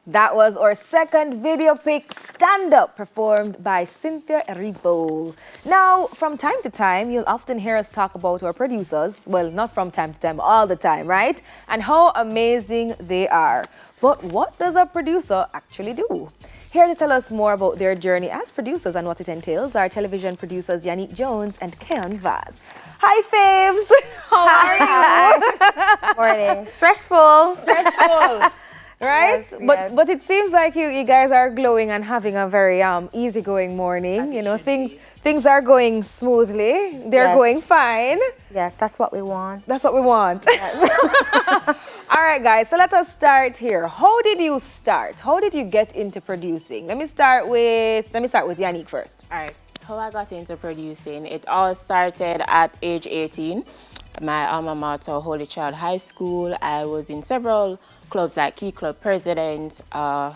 That was our second video pick, Stand Up, performed by Cynthia Erivo. Now, from time to time, you'll often hear us talk about our producers. Well, not from time to time, all the time, right? And how amazing they are. But what does a producer actually do? Here to tell us more about their journey as producers and what it entails are television producers Yanique Jones and Kayon Vaz. Hi, faves. How are you? Morning. Stressful. Right? Yes, But it seems like you guys are glowing and having a very easygoing morning. As you it know, should things are going smoothly. They're Yes. going fine. Yes, that's what we want. That's what we want. Yes. All right, guys. So let us start here. How did you start? How did you get into producing? Let me start with Yanique first. All right, how I got into producing, it all started at age 18. My alma mater, Holy Child High School. I was in several clubs like Key Club President,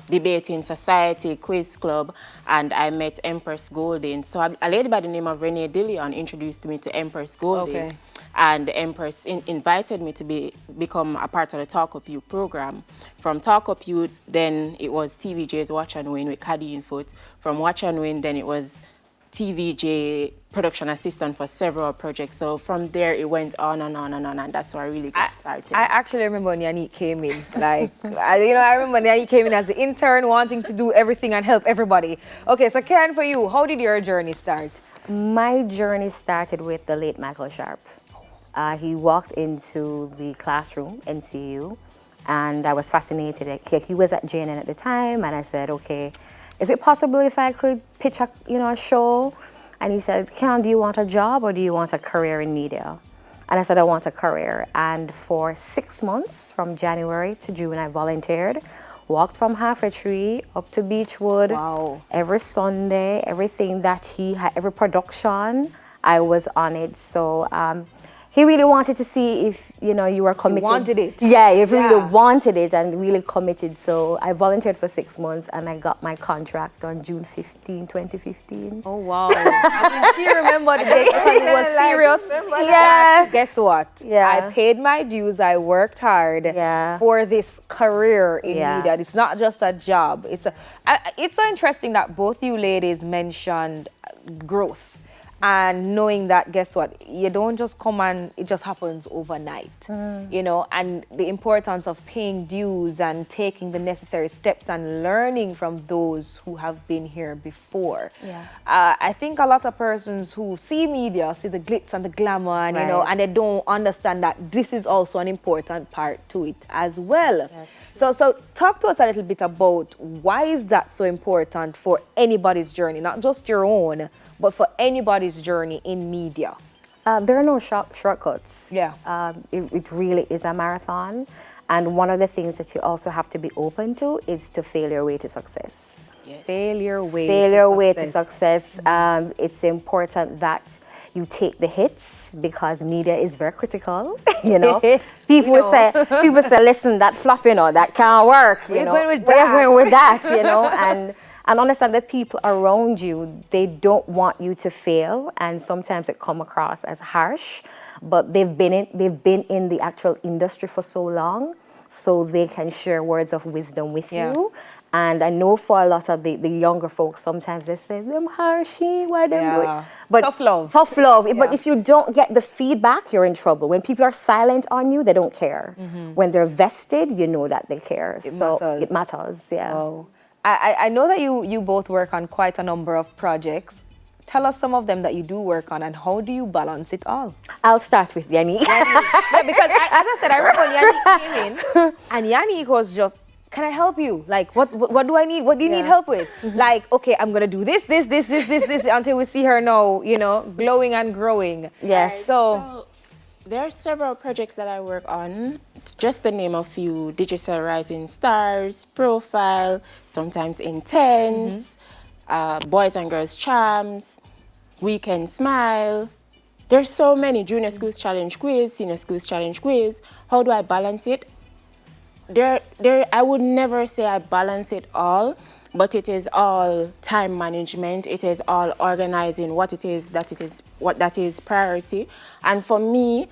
Debating Society, Quiz Club, and I met Empress Golden. So a lady by the name of Renee Dillion introduced me to Empress Golden. Okay. And the Empress invited me to become a part of the Talk Up You program. From Talk Up You, then it was TVJ's Watch and Win with Cadine Foot. From Watch and Win, then it was TVJ production assistant for several projects. So from there, it went on and on and on, and that's where I really got started. I actually remember when Yanique came in. Like, I remember when Yanique came in as the intern, wanting to do everything and help everybody. Okay, so Karen, for you, how did your journey start? My journey started with the late Michael Sharp. He walked into the classroom, NCU, and I was fascinated. He was at JNN at the time, and I said, okay, is it possible if I could pitch a show? And he said, Ken, do you want a job or do you want a career in media? And I said, I want a career. And for 6 months, from January to June, I volunteered, walked from Half a Tree up to Beechwood. Wow. Every Sunday, everything that he had, every production, I was on it. So he really wanted to see if, you were committed. You wanted it. Yeah, if you really wanted it and really committed. So I volunteered for 6 months and I got my contract on June 15, 2015. Oh, wow. I mean, she remembered it because it was serious. Yeah. Guess what? Yeah. I paid my dues. I worked hard for this career in media. It's not just a job. It's so interesting that both you ladies mentioned growth. And knowing that, guess what, you don't just come and it just happens overnight, and the importance of paying dues and taking the necessary steps and learning from those who have been here before. Yes. I think a lot of persons who see media see the glitz and the glamour, and, and they don't understand that this is also an important part to it as well. Yes. So talk to us a little bit about why is that so important for anybody's journey, not just your own, but for anybody's journey in media. There are no shortcuts. Yeah. It really is a marathon. And one of the things that you also have to be open to is to failure way to success. Yes. Failure way to success. It's important that you take the hits because media is very critical. People will say, listen, that fluff, that can't work. We're going with that. And understand that people around you, they don't want you to fail, and sometimes it come across as harsh, but they've been in the actual industry for so long, so they can share words of wisdom with you. And I know for a lot of the younger folks, sometimes they say, them harshy, why them do it? But tough love. Tough love. Yeah. But if you don't get the feedback, you're in trouble. When people are silent on you, they don't care. Mm-hmm. When they're vested, you know that they care. It matters, yeah. Oh. I know that you both work on quite a number of projects. Tell us some of them that you do work on, and how do you balance it all? I'll start with Yanique. Yeah, because as I said, I remember when Yanique came in, and Yanique was just, can I help you? Like, what do I need? What do you need help with? Mm-hmm. Like, okay, I'm gonna do this, until we see her now, glowing and growing. Yes. Right, so there are several projects that I work on. Just to name a few: Digital Rising Stars, Profile, sometimes Intense, Boys and Girls Charms, Weekend Smile. There's so many. Junior Schools Challenge Quiz, Senior Schools Challenge Quiz. How do I balance it? I would never say I balance it all, but it is all time management. It is all organizing what that is priority. And for me,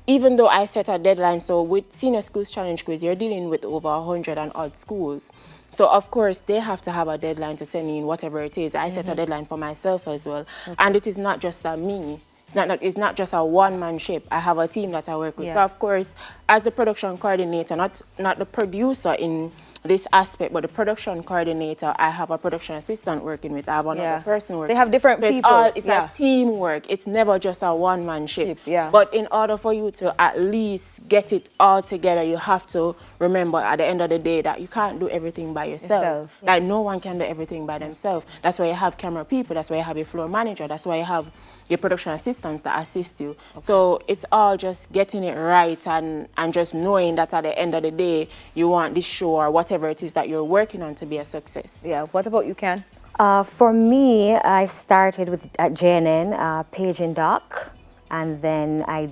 even though I set a deadline, so with Senior Schools Challenge Quiz, you're dealing with over 100 and odd schools. So of course they have to have a deadline to send in whatever it is. I set a deadline for myself as well. And it is not just me. It's not just a one-man ship. I have a team that I work with. So of course, as the production coordinator, not the producer in this aspect, but the production coordinator, I have a production assistant working with. I have another person working. So you have different people. It's a teamwork. It's never just a one-man ship. Yeah. But in order for you to at least get it all together, you have to remember at the end of the day that you can't do everything by yourself. Like no one can do everything by themselves. That's why you have camera people. That's why you have your floor manager. That's why you have your production assistants that assist you. Okay. So it's all just getting it right and just knowing that at the end of the day, you want this show or whatever it is that you're working on to be a success. Yeah. What about you, Ken? For me, I started with at JNN, Page and Doc, and then I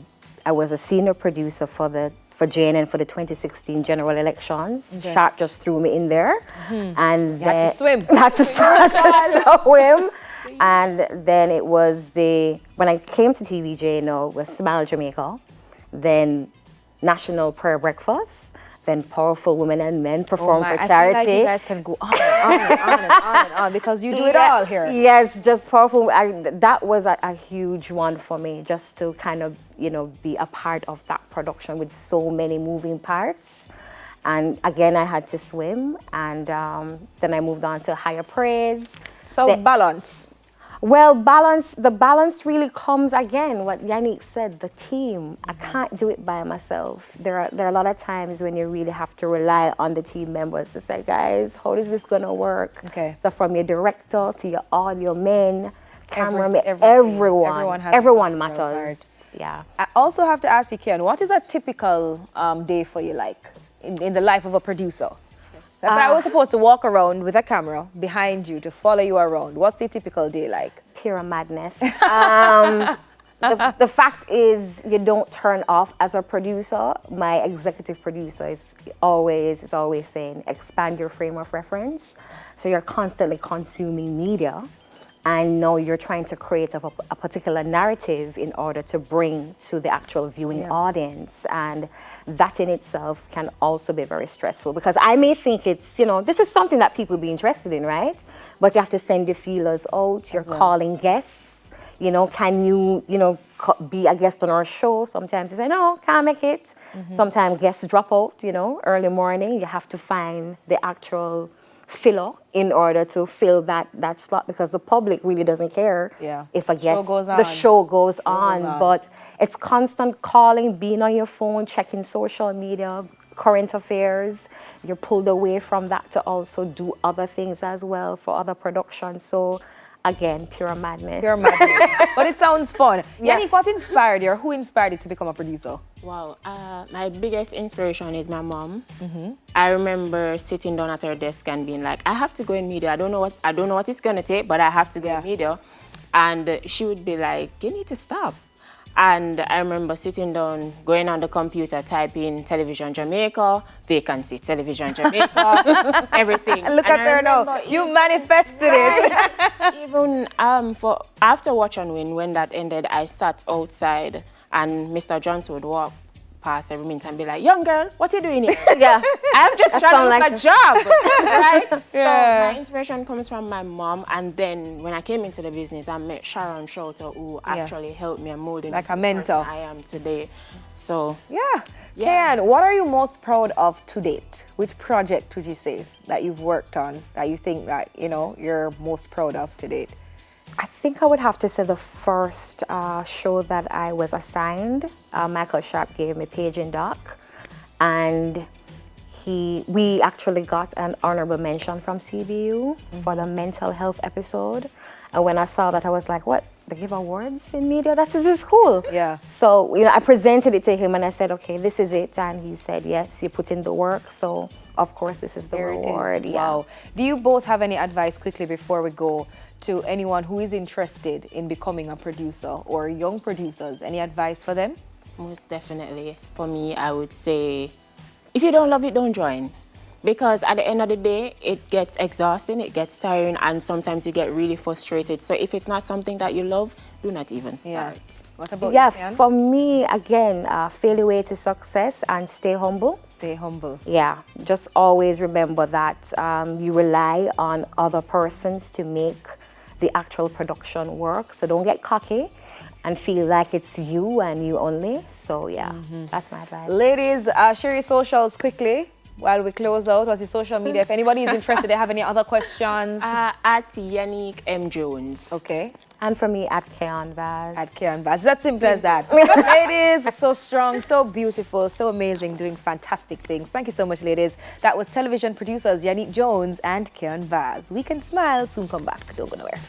was a senior producer for JNN for the 2016 general elections. Okay. Sharp just threw me in there, and You had to swim. Had to swim. And then it was when I came to TVJ, it was Smile Jamaica, then National Prayer Breakfast, then Powerful Women and Men Perform for Charity. I feel like you guys can go on and on because you do it all here. Yes, just Powerful. That was a huge one for me, just to kind of, be a part of that production with so many moving parts. And again, I had to swim, and then I moved on to Higher Praise. So balance. Well, the balance really comes again, what Yanique said, the team. I can't do it by myself. There are a lot of times when you really have to rely on the team members to say, guys, how is this gonna work? Okay. So from your director to your audio men, cameraman, everyone matters. Yeah. I also have to ask you, Ken, what is a typical day for you like in the life of a producer? If I was supposed to walk around with a camera behind you to follow you around, what's a typical day like? Pure madness. The fact is, you don't turn off as a producer. My executive producer is always saying, expand your frame of reference. So you're constantly consuming media. And now you're trying to create a particular narrative in order to bring to the actual viewing audience. And that in itself can also be very stressful, because I may think it's, this is something that people be interested in, right? But you have to send your feelers out, you're calling guests, can you, be a guest on our show? Sometimes you say, no, can't make it. Sometimes guests drop out, early morning. You have to find the actual filler in order to fill that slot, because the public really doesn't care if a guest the show goes on. But it's constant calling, being on your phone, checking social media, current affairs. You're pulled away from that to also do other things as well for other productions. So again, pure madness. Pure madness. But it sounds fun. Yanique, what inspired you, or who inspired you to become a producer? Wow, my biggest inspiration is my mom. I remember sitting down at her desk and being like, I have to go in media. I don't know what it's gonna take, but I have to go in media. And she would be like, you need to stop. And I remember sitting down, going on the computer, typing Television Jamaica, vacancy, Television Jamaica, everything. Look at her now. You manifested it. Even after Watch and Win, when that ended, I sat outside and Mr. Johnson would walk past every minute and be like, young girl, what are you doing here? I'm just trying to look a job, right? So my inspiration comes from my mom, and then when I came into the business, I met Sharon Schulter, who actually helped me and molded me like a mentor I am today. So Kayon, what are you most proud of to date? Which project would you say that you've worked on that you think that you're most proud of to date? I think I would have to say the first show that I was assigned, Michael Sharp gave me Page and Doc, and we actually got an honorable mention from CBU for the mental health episode. And when I saw that, I was like, what? They give awards in media? This is cool. Yeah. So, I presented it to him and I said, okay, this is it. And he said, yes, you put in the work. So, of course, this is the reward. Wow. Do you both have any advice quickly before we go to anyone who is interested in becoming a producer or young producers? Any advice for them? Most definitely. For me, I would say, if you don't love it, don't join. Because at the end of the day, it gets exhausting, it gets tiring, and sometimes you get really frustrated. So if it's not something that you love, do not even start. What about Yeah, you, Kayon? for me, again, failure way to success and stay humble. Stay humble. Yeah, just always remember that you rely on other persons to make the actual production work. So don't get cocky and feel like it's you and you only. So yeah, that's my advice. Ladies, share your socials quickly while we close out. What's your social media? If anybody is interested, they have any other questions. At Yanique M. Jones. Okay. And for me, at Kayon Vaz. At Kayon Vaz. That's simple as that. Ladies, so strong, so beautiful, so amazing, doing fantastic things. Thank you so much, ladies. That was television producers Yanique Jones and Kayon Vaz. We Can Smile. Soon come back. Don't go nowhere.